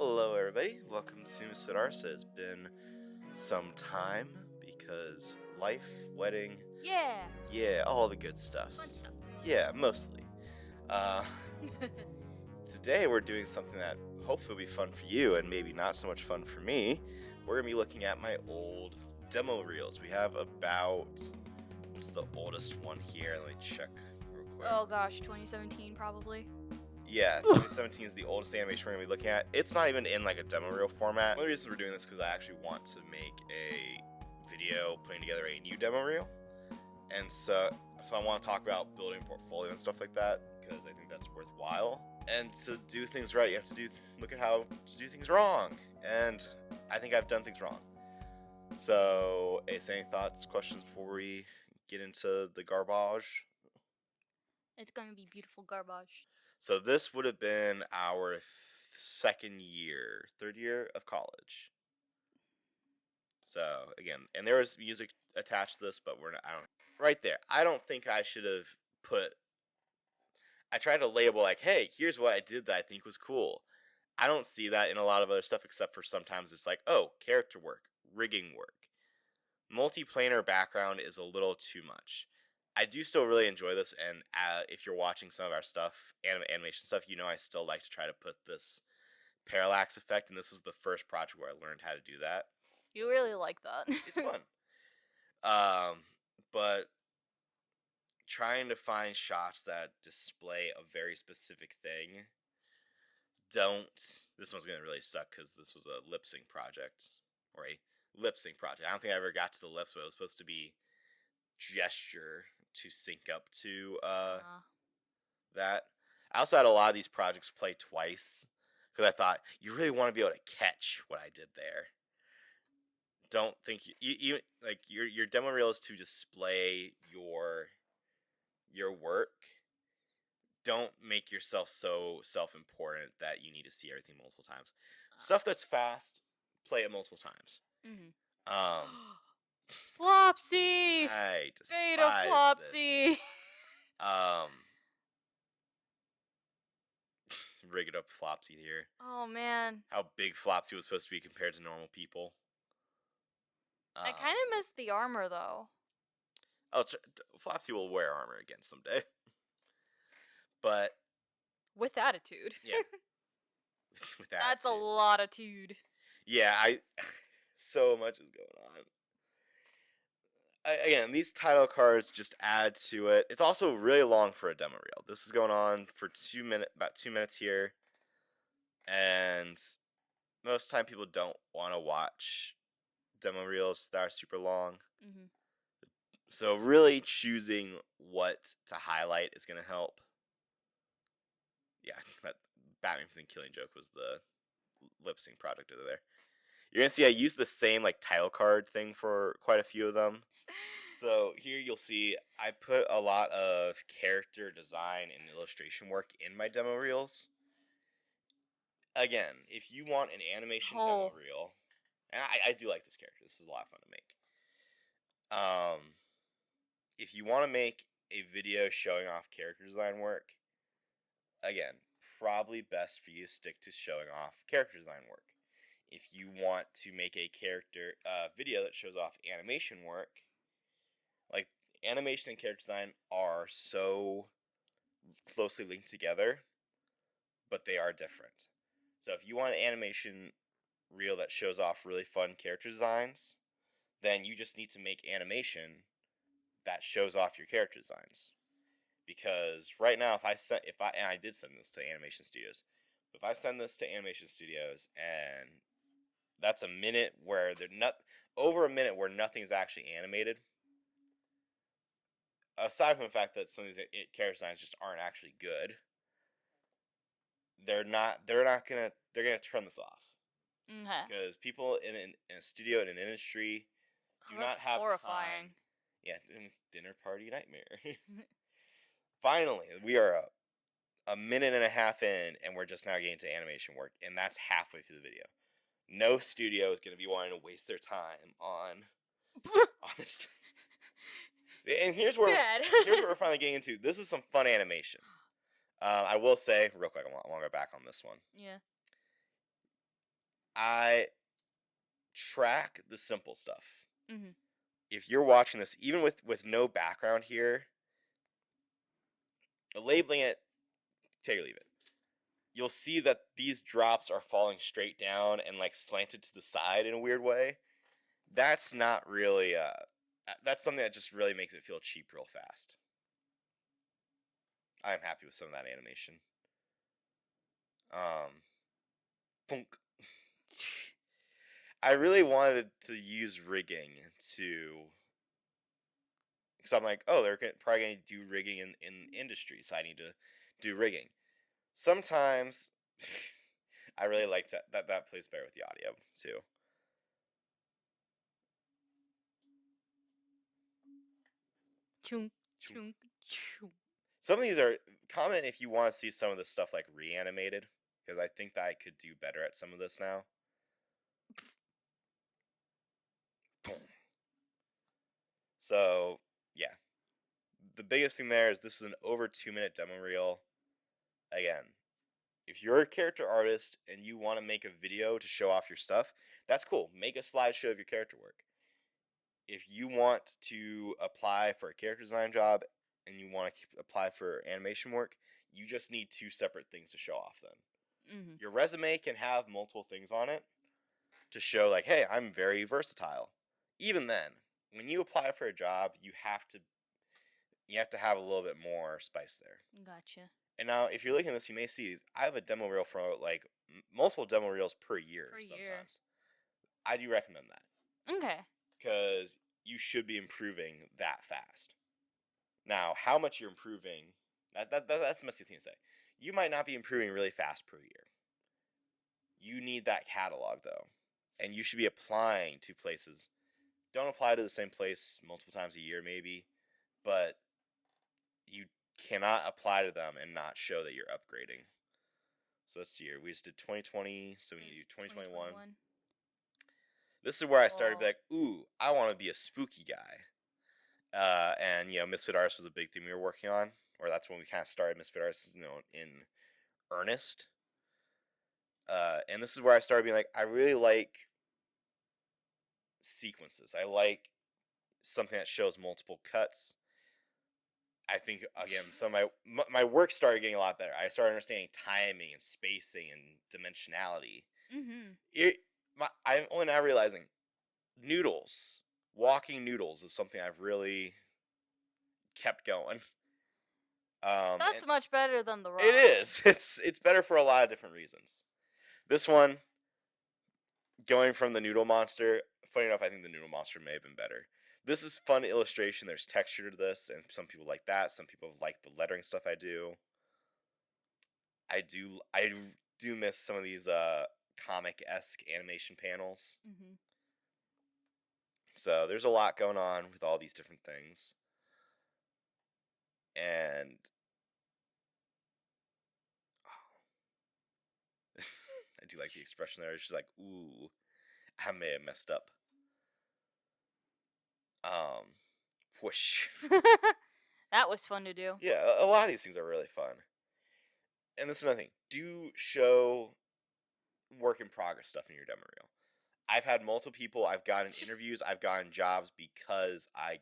Hello, everybody. Welcome to Mr. Arsa. It's been some time because life, wedding, Yeah. all the good stuff. Fun stuff. Yeah, mostly. Today we're doing something that hopefully will be fun for you and maybe not so much fun for me. We're going to be looking at my old demo reels. We have about, what's the oldest one here? Let me check real quick. Oh gosh, 2017 probably. Yeah, 2017 is the oldest animation we're going to be looking at. It's not even in like a demo reel format. One of the reasons we're doing this is because I actually want to make a video putting together a new demo reel. And so I want to talk about building a portfolio and stuff like that because I think that's worthwhile. And to do things right, you have to look at how to do things wrong. And I think I've done things wrong. So, Ace, any thoughts, questions before we get into the garbage? It's going to be beautiful garbage. So this would have been our third year of college. So again, and there was music attached to this, but right there. I don't think I should have I tried to label like, hey, here's what I did that I think was cool. I don't see that in a lot of other stuff, except for sometimes it's like, oh, character work, rigging work. Multiplanar background is a little too much. I do still really enjoy this, and if you're watching some of our stuff, animation stuff, you know I still like to try to put this parallax effect, and this was the first project where I learned how to do that. You really like that. It's fun. But trying to find shots that display a very specific thing, this one's going to really suck because this was a lip sync project, or a lip sync project. I don't think I ever got to the lips, but it was supposed to be gesture to sync up to that. I also had a lot of these projects play twice because I thought you really want to be able to catch what I did there. Don't think you like your demo reel is to display your work. Don't make yourself so self-important that you need to see everything multiple times. Stuff that's fast, play it multiple times. Mm-hmm. Flopsy! I despise Beta Flopsy! Rig it up Flopsy here. Oh man. How big Flopsy was supposed to be compared to normal people. I kind of miss the armor though. Oh, Flopsy will wear armor again someday. But with attitude. Yeah. With attitude. That's a lot of tude. Yeah, so much is going on. Again, these title cards just add to it. It's also really long for a demo reel. This is going on for about 2 minutes here. And most time people don't want to watch demo reels that are super long. Mm-hmm. So really choosing what to highlight is going to help. Yeah, that Batman from the Killing Joke was the lip sync project over there. You're going to see I use the same like title card thing for quite a few of them. So here you'll see I put a lot of character design and illustration work in my demo reels. Again, if you want an animation demo reel, and I do like this character. This was a lot of fun to make. If you want to make a video showing off character design work, again, probably best for you to stick to showing off character design work. If you want to make a character video that shows off animation work, like animation and character design are so closely linked together, but they are different. So if you want an animation reel that shows off really fun character designs, then you just need to make animation that shows off your character designs. Because right now, and I did send this to animation studios, if I send this to animation studios and that's a minute where over a minute where nothing's actually animated, aside from the fact that some of these character designs just aren't actually good, they're gonna turn this off. Because people in a studio in an industry do not have horrifying. Time. Yeah, it's dinner party nightmare. Finally, we are a minute and a half in, and we're just now getting to animation work, and that's halfway through the video. No studio is going to be wanting to waste their time on this. And here's where we're finally getting into. This is some fun animation. I will say, real quick, I want to go back on this one. Yeah. I track the simple stuff. Mhm. If you're watching this, even with no background here, labeling it, take or leave it. You'll see that these drops are falling straight down and like slanted to the side in a weird way. That's not really that's something that just really makes it feel cheap real fast. I'm happy with some of that animation. Thunk. I really wanted to use rigging to, because I'm like, oh, they're probably going to do rigging in industry, so I need to do rigging. Sometimes I really like that plays better with the audio too. Chunk, chunk, chunk. Some of these are, comment if you want to see some of this stuff like reanimated, because I think that I could do better at some of this now. So yeah, the biggest thing there is this is an over 2-minute demo reel. Again, if you're a character artist and you want to make a video to show off your stuff, that's cool. Make a slideshow of your character work. If you want to apply for a character design job and you want to apply for animation work, you just need 2 separate things to show off then. Mhm. Your resume can have multiple things on it to show like, hey, I'm very versatile. Even then, when you apply for a job, you have to have a little bit more spice there. Gotcha. And now, if you're looking at this, you may see I have a demo reel for like multiple demo reels per year. Sometimes I do recommend that. Okay. Because you should be improving that fast. Now, how much you're improving, that's a messy thing to say. You might not be improving really fast per year. You need that catalog, though. And you should be applying to places. Don't apply to the same place multiple times a year, maybe. But you cannot apply to them and not show that you're upgrading. So let's see here. We just did 2020, so we need to do 2021. This is where I started to be like, ooh, I want to be a spooky guy. And, Misfit Artists was a big thing we were working on. Or that's when we kind of started Misfit Artists, in earnest. And this is where I started being like, I really like sequences. I like something that shows multiple cuts. I think, again, some of my work started getting a lot better. I started understanding timing and spacing and dimensionality. I'm only now realizing noodles, walking noodles is something I've really kept going. That's much better than the raw. It is. It's better for a lot of different reasons. This one, going from the noodle monster, funny enough, I think the noodle monster may have been better. This is fun illustration. There's texture to this, and some people like that. Some people like the lettering stuff I do. I do miss some of these comic-esque animation panels. Mm-hmm. So there's a lot going on with all these different things. And I do like the expression there. She's like, ooh, I may have messed up. Whoosh. That was fun to do. Yeah, a lot of these things are really fun. And this is another thing. Do show work in progress stuff in your demo reel. I've had multiple people, I've gotten interviews, I've gotten jobs because I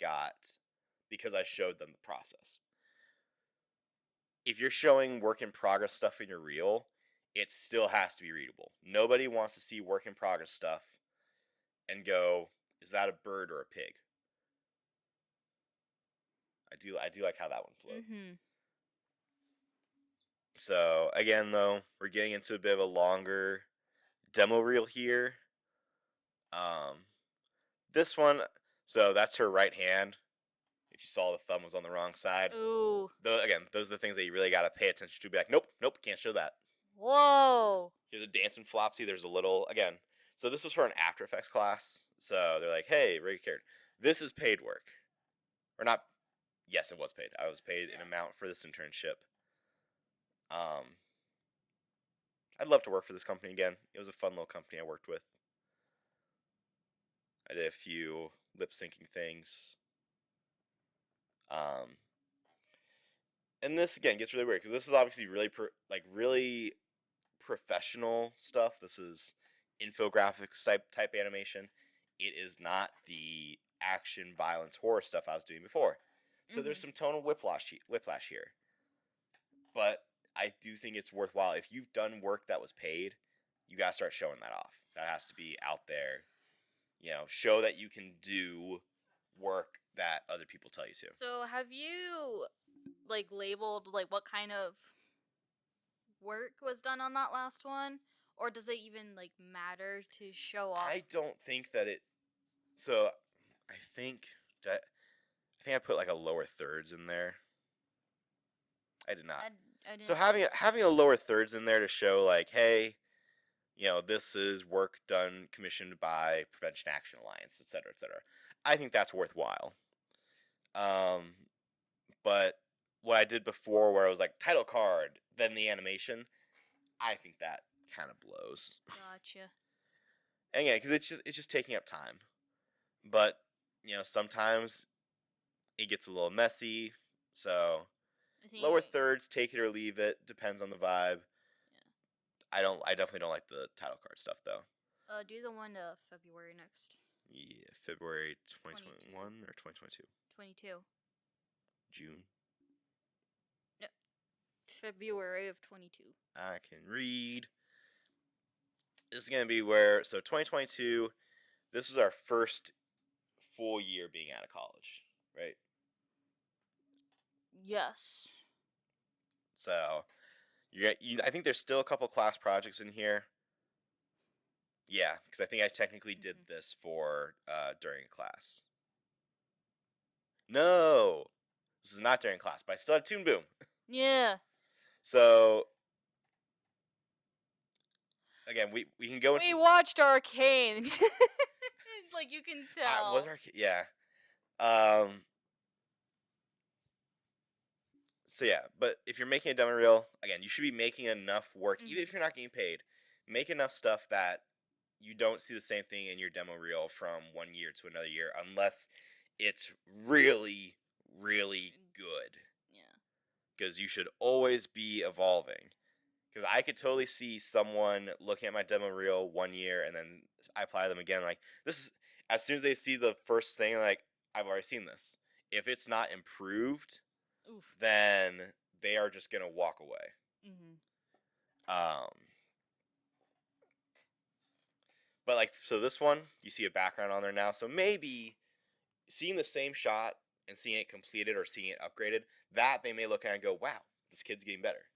showed them the process. If you're showing work in progress stuff in your reel, it still has to be readable. Nobody wants to see work in progress stuff and go, is that a bird or a pig? I do like how that one flowed. Mm-hmm. So again, though, we're getting into a bit of a longer demo reel here. This one, so that's her right hand. If you saw, the thumb was on the wrong side. Ooh. Again, those are the things that you really got to pay attention to. Be like, nope, can't show that. Whoa. Here's a dancing flopsy. There's a little, again, so this was for an After Effects class. So they're like, hey, rig character, this is paid work. Or not, yes, it was paid. I was paid an amount for this internship. I'd love to work for this company again. It was a fun little company I worked with. I did a few lip syncing things. And this again gets really weird because this is obviously really really professional stuff. This is infographics type animation. It is not the action, violence, horror stuff I was doing before. So there's some tonal whiplash here. But I do think it's worthwhile. If you've done work that was paid, you gotta start showing that off. That has to be out there. Show that you can do work that other people tell you to. So have you labeled what kind of work was done on that last one, or does it even matter to show off? I don't think that it. So I think I put a lower thirds in there. I did not. I didn't. So having a lower thirds in there to show hey, this is work done commissioned by Prevention Action Alliance, etc., etc. I think that's worthwhile. But what I did before, where I was title card, then the animation, I think that kind of blows. Gotcha. And yeah, because it's just taking up time. But sometimes it gets a little messy. So lower thirds, take it or leave it, depends on the vibe. Yeah. I definitely don't like the title card stuff though. Do the one February next. Yeah, February 2021 or 2022. 22. June. No, February of 22. I can read. This is gonna be so 2022. This was our first full year being out of college, right? Yes. So, I think there's still a couple class projects in here. Yeah, because I think I technically did this for during class. No, this is not during class, but I still had Toon Boom. Yeah. So, again, we can go into... We watched Arcane. It's you can tell. Was Arcane? Yeah. So yeah, but if you're making a demo reel, again, you should be making enough work, even if you're not getting paid. Make enough stuff that you don't see the same thing in your demo reel from one year to another year, unless it's really, really good. Yeah. Because you should always be evolving. Because I could totally see someone looking at my demo reel 1 year and then I apply them again. This is, as soon as they see the first thing, I've already seen this. If it's not improved, then they are just gonna walk away. But so this one, you see a background on there now. So maybe seeing the same shot and seeing it completed or seeing it upgraded, that they may look at and go, "Wow, this kid's getting better."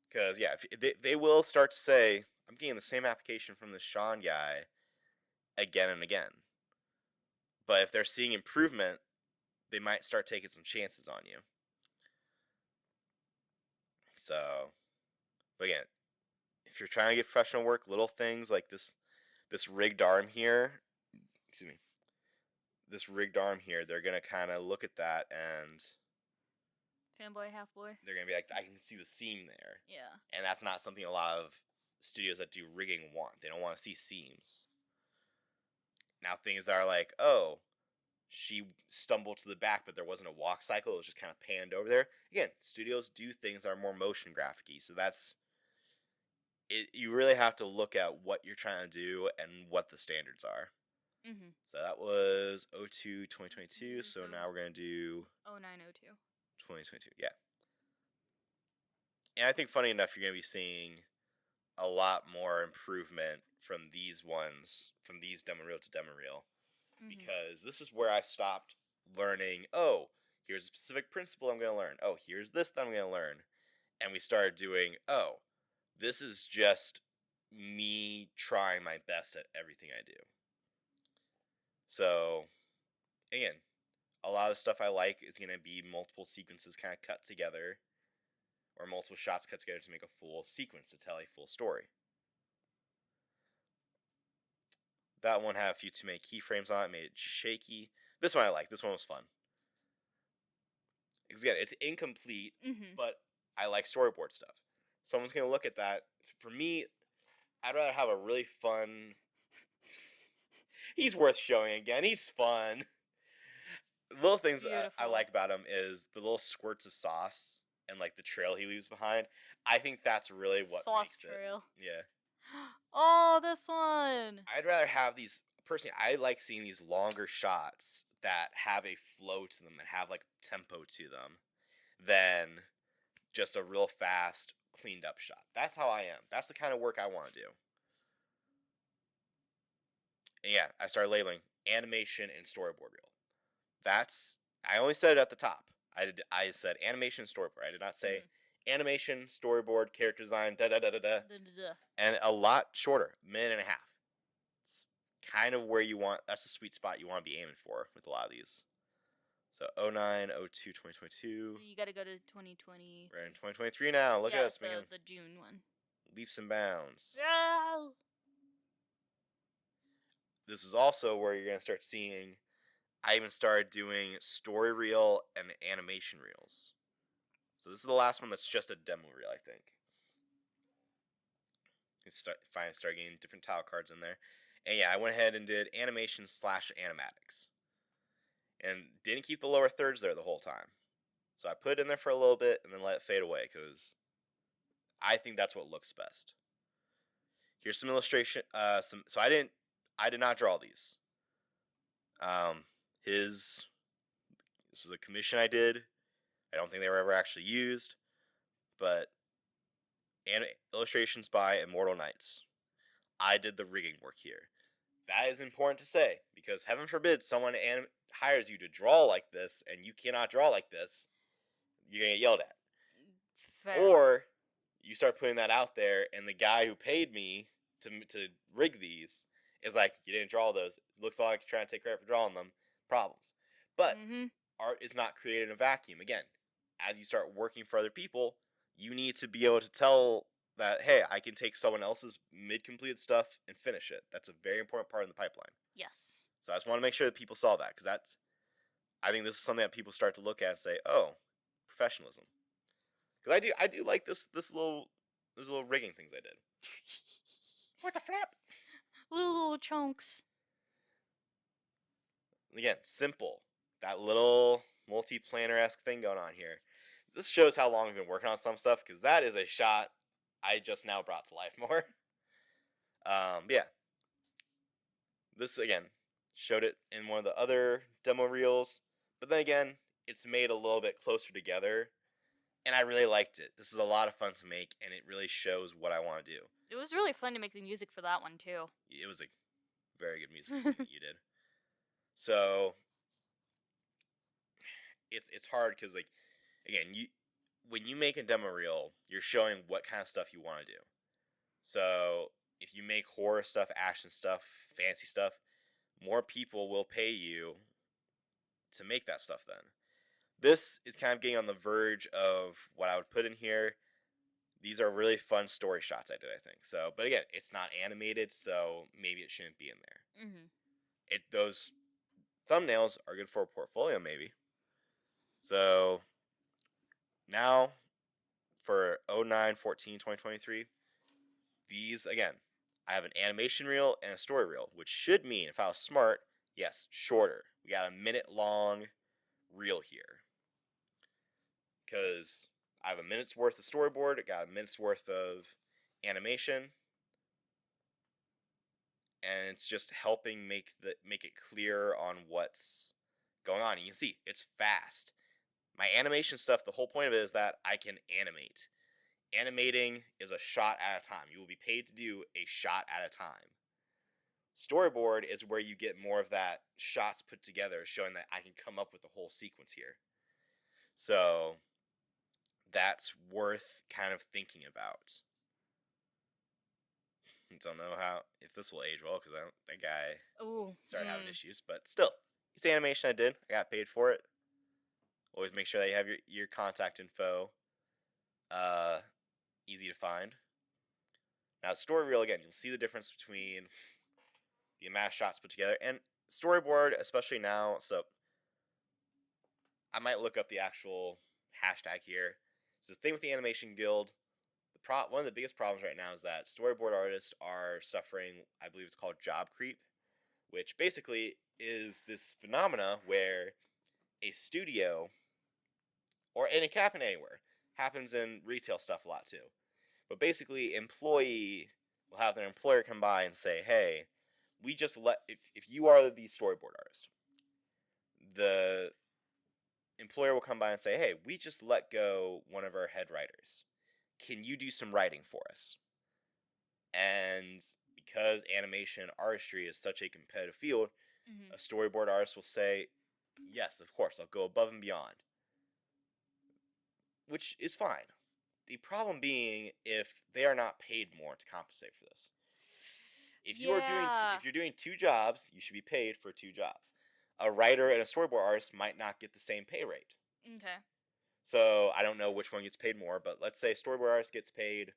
Because yeah, if they will start to say, "I'm getting the same application from this Sean guy again and again." But if they're seeing improvement, they might start taking some chances on you. So, but again, if you're trying to get professional work, little things like this rigged arm here, this rigged arm here, they're gonna kind of look at that and fanboy, half boy. They're gonna be like, I can see the seam there. Yeah. And that's not something a lot of studios that do rigging want. They don't want to see seams. Now things that are like, oh, she stumbled to the back, but there wasn't a walk cycle. It was just kind of panned over there. Again, studios do things that are more motion graphic-y. So that's it. You really have to look at what you're trying to do and what the standards are. So that was 02 2022. So now we're going to do 0902 2022. Yeah. And I think, funny enough, you're going to be seeing a lot more improvement from these ones, from these demo reel to demo reel. Because this is where I stopped learning, oh, here's a specific principle I'm going to learn. Oh, here's this that I'm going to learn. And we started doing, oh, this is just me trying my best at everything I do. So, again, a lot of the stuff I like is going to be multiple sequences kind of cut together, or multiple shots cut together to make a full sequence to tell a full story. That one had a few too many keyframes on it, made it shaky. This one I like. This one was fun. Because again, it's incomplete, but I like storyboard stuff. Someone's going to look at that. For me, I'd rather have a really fun... He's worth showing again. He's fun. Little things I like about him is the little squirts of sauce and the trail he leaves behind. I think that's really what sauce makes trail. it. Yeah. Oh, this one. I'd rather have these. Personally, I like seeing these longer shots that have a flow to them, that have like tempo to them, than just a real fast, cleaned up shot. That's how I am. That's the kind of work I want to do. And yeah, I started labeling animation and storyboard reel. That's I only said it at the top. I said animation and storyboard. I did not say animation, storyboard, character design, da da da da da. And a lot shorter, minute and a half. It's kind of where you want. That's the sweet spot you want to be aiming for with a lot of these. So 09, 02, 2022. So you got to go to 2020. We're in 2023 now. Look at us making the June one. Leaps and bounds. Yeah. This is also where you're going to start seeing. I even started doing story reel and animation reels. So this is the last one that's just a demo reel, I think. You start getting different tile cards in there. And yeah, I went ahead and did animation / animatics. And didn't keep the lower thirds there the whole time. So I put it in there for a little bit and then let it fade away because I think that's what looks best. Here's some illustration. So I did not draw these. This was a commission I did. I don't think they were ever actually used, but illustrations by Immortal Knights. I did the rigging work here. That is important to say because heaven forbid someone hires you to draw like this and you cannot draw like this, you're gonna get yelled at. Fair. Or you start putting that out there, and the guy who paid me to rig these is like, you didn't draw those. It looks like you're trying to take credit for drawing them. Problems. But art is not created in a vacuum. Again, as you start working for other people, you need to be able to tell that, hey, I can take someone else's mid-completed stuff and finish it. That's a very important part in the pipeline. Yes. So I just want to make sure that people saw that, because I think this is something that people start to look at and say, oh, professionalism. Because I do like those little rigging things I did. What the flap? Little chunks. Again, simple. That little multi-planner-esque thing going on here. This shows how long we've been working on some stuff, because that is a shot I just now brought to life more. Yeah. This, again, showed it in one of the other demo reels. But then again, it's made a little bit closer together. And I really liked it. This is a lot of fun to make, and it really shows what I want to do. It was really fun to make the music for that one, too. It was a very good music that you did. So, it's hard because, like, again, when you make a demo reel, you're showing what kind of stuff you want to do. So, if you make horror stuff, action stuff, fancy stuff, more people will pay you to make that stuff then. This is kind of getting on the verge of what I would put in here. These are really fun story shots I did, I think. So, but again, it's not animated, so maybe it shouldn't be in there. Those thumbnails are good for a portfolio, maybe. So, now, for 09/14/2023, these, again, I have an animation reel and a story reel, which should mean, if I was smart, yes, shorter. We got a minute-long reel here. Because I have a minute's worth of storyboard, I got a minute's worth of animation, and it's just helping make it clear on what's going on. You can see it's fast. My animation stuff, the whole point of it is that I can animate. Animating is a shot at a time. You will be paid to do a shot at a time. Storyboard is where you get more of that shots put together, showing that I can come up with a whole sequence here. So that's worth kind of thinking about. I don't know if this will age well, because I don't think I started having issues. But still, it's animation I did. I got paid for it. Always make sure that you have your contact info easy to find. Now, story reel, again, you'll see the difference between the amount of shots put together and storyboard, especially now. So I might look up the actual hashtag here. So the thing with the Animation Guild, one of the biggest problems right now is that storyboard artists are suffering, I believe it's called job creep, which basically is this phenomena where a studio, and it can happen anywhere, happens in retail stuff a lot too, but basically employee will have their employer come by and say, hey, we just let if you are the storyboard artist, the employer will come by and say, hey, we just let go one of our head writers. Can you do some writing for us? And because animation and artistry is such a competitive field, Mm-hmm. a storyboard artist will say, yes, of course, I'll go above and beyond. Which is fine. The problem being if they are not paid more to compensate for this. If you're doing 2 jobs, you should be paid for 2 jobs. A writer and a storyboard artist might not get the same pay rate. Okay. So I don't know which one gets paid more, but let's say storyboard artist gets paid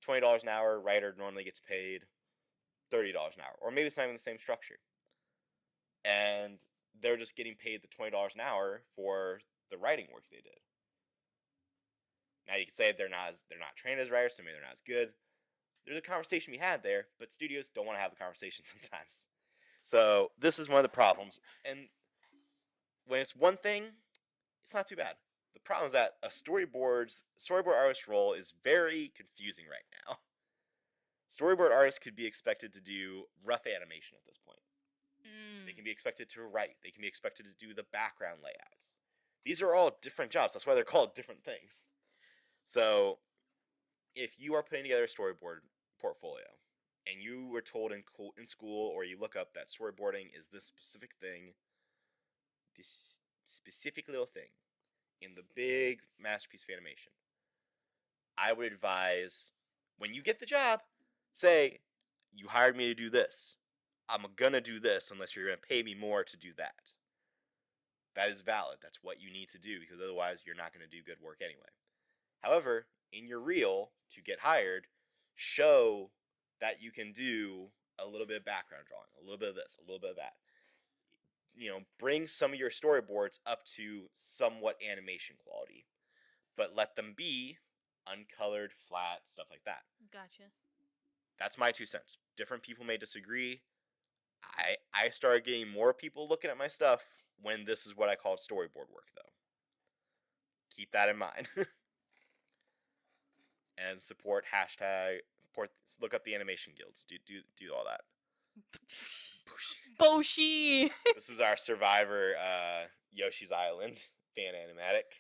$20 an hour, writer normally gets paid $30 an hour, or maybe it's not even the same structure. And they're just getting paid the $20 an hour for the writing work they did. Now you can say they're not trained as writers, so maybe they're not as good. There's a conversation we had there, but studios don't want to have the conversation sometimes. So this is one of the problems. And when it's one thing, it's not too bad. The problem is that a storyboard artist role is very confusing right now. Storyboard artists could be expected to do rough animation at this point. They can be expected to write. They can be expected to do the background layouts. These are all different jobs. That's why they're called different things. So if you are putting together a storyboard portfolio and you were told in school, or you look up that storyboarding is this specific thing, this specific little thing in the big masterpiece of animation, I would advise, when you get the job, say, you hired me to do this. I'm gonna do this unless you're gonna pay me more to do that. That is valid. That's what you need to do, because otherwise you're not gonna do good work anyway. However, in your reel, to get hired, show that you can do a little bit of background drawing, a little bit of this, a little bit of that. Bring some of your storyboards up to somewhat animation quality, but let them be uncolored, flat, stuff like that. Gotcha. That's my 2 cents. Different people may disagree. I started getting more people looking at my stuff when this is what I called storyboard work, though. Keep that in mind. And support hashtag. Look up the animation guilds. Do all that. Boshi. This is our Survivor Yoshi's Island fan animatic,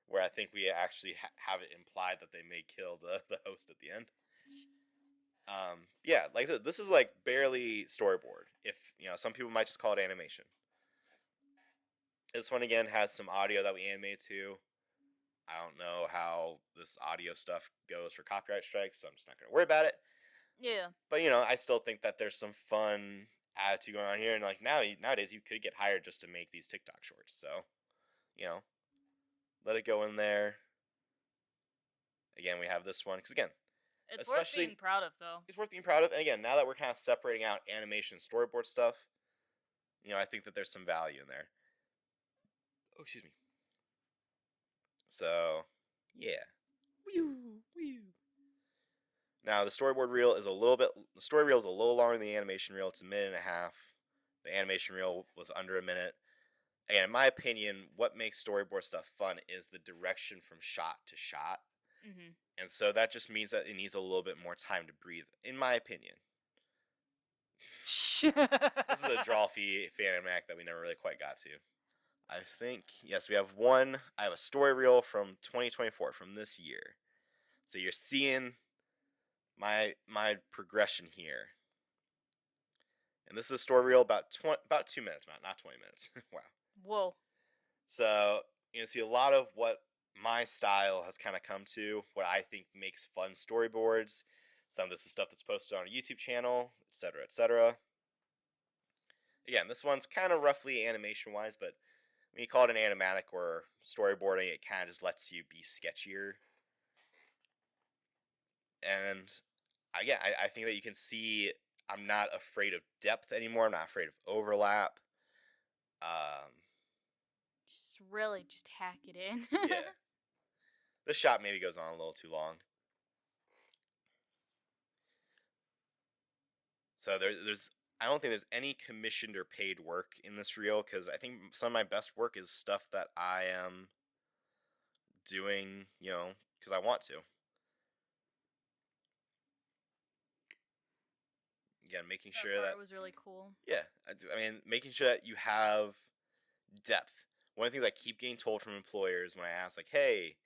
where I think we actually have it implied that they may kill the host at the end. Yeah, like this is like barely storyboard. If some people might just call it animation. This one again has some audio that we animated to. I don't know how this audio stuff goes for copyright strikes, so I'm just not gonna worry about it. Yeah. But I still think that there's some fun attitude going on here, and like nowadays you could get hired just to make these TikTok shorts. So, let it go in there. Again, we have this one because again, it's worth being proud of, though. It's worth being proud of. And again, now that we're kind of separating out animation and storyboard stuff, I think that there's some value in there. Oh, excuse me. So, yeah. Now the story reel is a little longer than the animation reel. It's a minute and a half. The animation reel was under a minute. Again, in my opinion, what makes storyboard stuff fun is the direction from shot to shot. Mm-hmm. And so that just means that it needs a little bit more time to breathe, in my opinion. This is a Drawfee fan-mac that we never really quite got to. I think, yes, we have one. I have a story reel from 2024, from this year. So you're seeing my progression here. And this is a story reel about 2 minutes, not 20 minutes. Wow. Whoa. So you see a lot of what my style has kind of come to, what I think makes fun storyboards. Some of this is stuff that's posted on a YouTube channel, etc., etc. Again, this one's kind of roughly animation-wise, but when you call it an animatic or storyboarding, it kind of just lets you be sketchier. And again, I think that you can see I'm not afraid of depth anymore. I'm not afraid of overlap. Just hack it in. Yeah. This shot maybe goes on a little too long. So I don't think there's any commissioned or paid work in this reel, because I think some of my best work is stuff that I am doing, because I want to. again, making That sure part that, was really cool. yeah, I mean, making sure that you have depth. One of the things I keep getting told from employers when I ask, like, hey,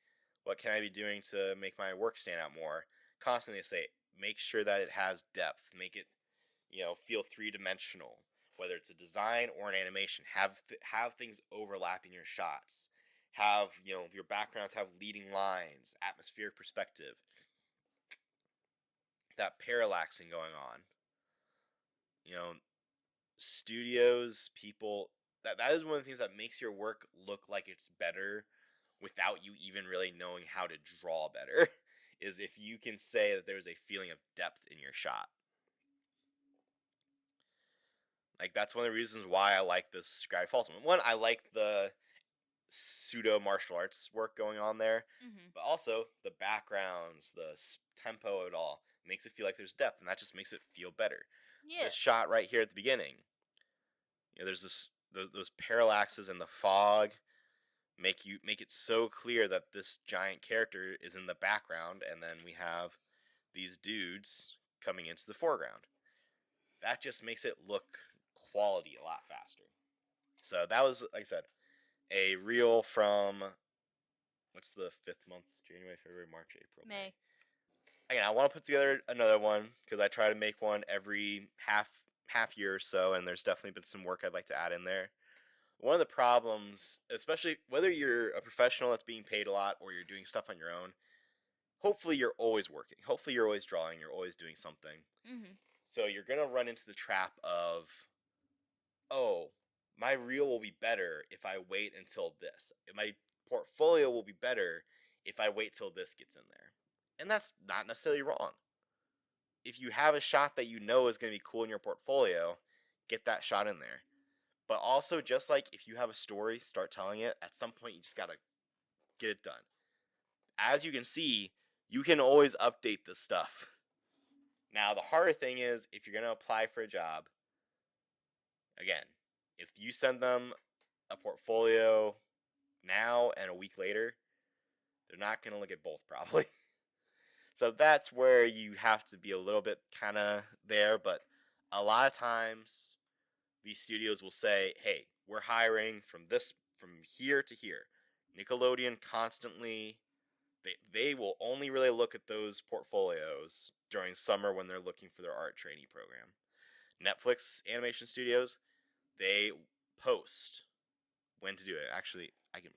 what can I be doing to make my work stand out more? Constantly they say, make sure that it has depth. Make it, feel three-dimensional. Whether it's a design or an animation, have things overlapping your shots. Have, your backgrounds have leading lines, atmospheric perspective, that parallaxing going on. Studios, people, that is one of the things that makes your work look like it's better without you even really knowing how to draw better is if you can say that there's a feeling of depth in your shot. Like, that's one of the reasons why I like this Gravity Falls one. One, I like the pseudo martial arts work going on there, but also the backgrounds, the tempo of it all makes it feel like there's depth, and that just makes it feel better. Yeah. This shot right here at the beginning, there's those parallaxes and the fog make it so clear that this giant character is in the background, and then we have these dudes coming into the foreground. That just makes it look quality a lot faster. So that was, like I said, a reel from, what's the 5th month? January, February, March, April, May. Again, I want to put together another one because I try to make one every half year or so, and there's definitely been some work I'd like to add in there. One of the problems, especially whether you're a professional that's being paid a lot or you're doing stuff on your own, hopefully you're always working. Hopefully you're always drawing. You're always doing something. So you're going to run into the trap of, oh, my reel will be better if I wait until this. My portfolio will be better if I wait till this gets in there. And that's not necessarily wrong. If you have a shot that you know is going to be cool in your portfolio, get that shot in there. But also, just like if you have a story, start telling it. At some point, you just got to get it done. As you can see, you can always update this stuff. Now, the harder thing is, if you're going to apply for a job, again, if you send them a portfolio now and a week later, they're not going to look at both probably. So that's where you have to be a little bit kind of there. But a lot of times, these studios will say, hey, we're hiring from here to here. Nickelodeon constantly, they will only really look at those portfolios during summer when they're looking for their art trainee program. Netflix animation studios, they post when to do it. Actually, I'm going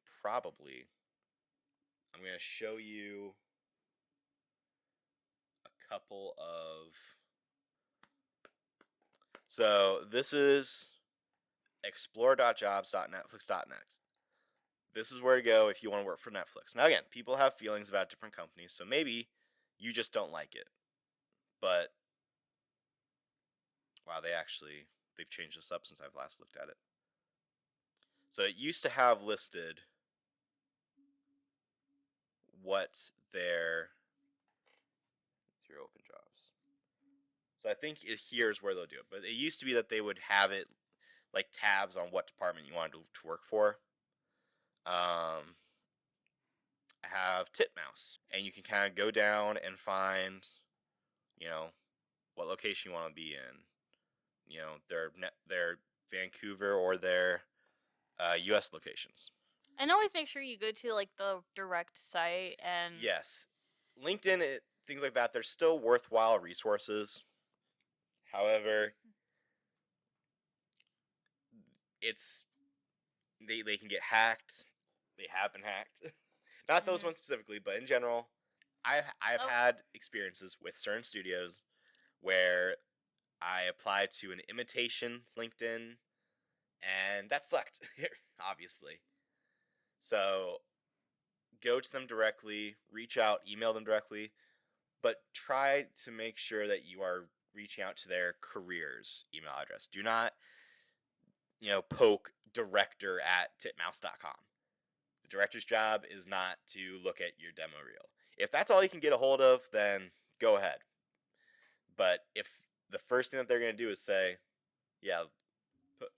to show you a couple of, so this is explore.jobs.netflix.net. This is where to go if you want to work for Netflix. Now, again, people have feelings about different companies, so maybe you just don't like it. But, wow, they've changed this up since I've last looked at it. So it used to have listed what their open jobs. So I think here's where they'll do it. But it used to be that they would have it like tabs on what department you wanted to work for. I have Titmouse, and you can kind of go down and find, what location you want to be in. Their Vancouver or their U.S. locations. And always make sure you go to like the direct site and Yes, LinkedIn, things like that. They're still worthwhile resources. However, they can get hacked. They have been hacked. Not those ones specifically, but in general, I've had experiences with certain studios where I applied to an imitation LinkedIn, and that sucked, obviously. So go to them directly, reach out, email them directly, but try to make sure that you are reaching out to their careers email address. Do not, poke director@titmouse.com. The director's job is not to look at your demo reel. If that's all you can get a hold of, then go ahead. But if the first thing that they're going to do is say, yeah,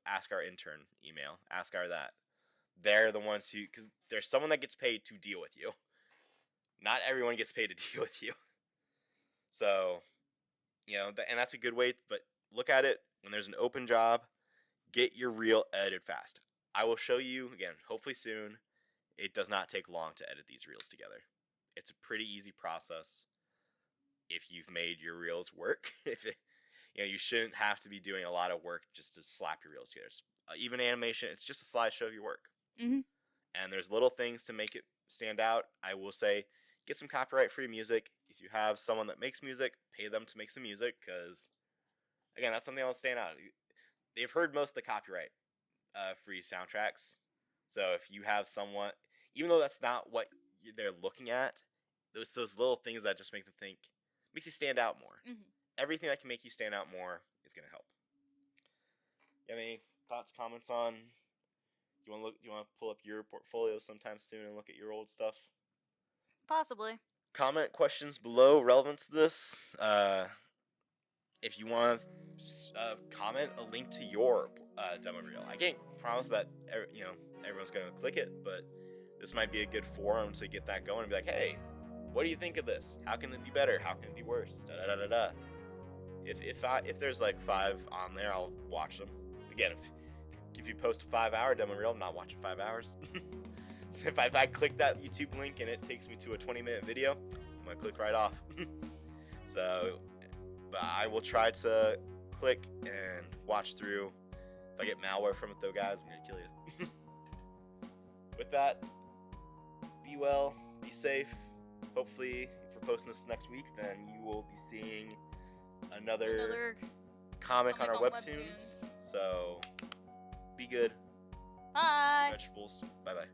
ask our intern email, ask our that, they're the ones who, because there's someone that gets paid to deal with you. Not everyone gets paid to deal with you. So, and that's a good way, but look at it when there's an open job. Get your reel edited fast. I will show you, again, hopefully soon. It does not take long to edit these reels together. It's a pretty easy process if you've made your reels work. You shouldn't have to be doing a lot of work just to slap your reels together. Even animation, it's just a slideshow of your work. Mm-hmm. And there's little things to make it stand out. I will say, get some copyright-free music. If you have someone that makes music, pay them to make some music, because, again, that's something that'll stand out. They've heard most of the copyright free soundtracks. So if you have someone, even though that's not what they're looking at, those little things that just make them think, makes you stand out more. Mm-hmm. Everything that can make you stand out more is going to help. You have any thoughts, comments on? You want to pull up your portfolio sometime soon and look at your old stuff? Possibly. Comment questions below relevant to this. If you want to comment a link to your demo reel. I can't promise that everyone's going to click it, but this might be a good forum to get that going and be like, hey, what do you think of this? How can it be better? How can it be worse? Da da da da da. If there's like 5 on there, I'll watch them. Again, if you post a 5-hour demo reel, I'm not watching 5 hours. So if I click that YouTube link and it takes me to a 20-minute video, I'm gonna click right off. So, but I will try to click and watch through. If I get malware from it though, guys, I'm gonna kill you. With that, be well, be safe. Hopefully, if we're posting this next week, then you will be seeing another comic on our webtoons. So, be good. Bye. Vegetables. Bye-bye.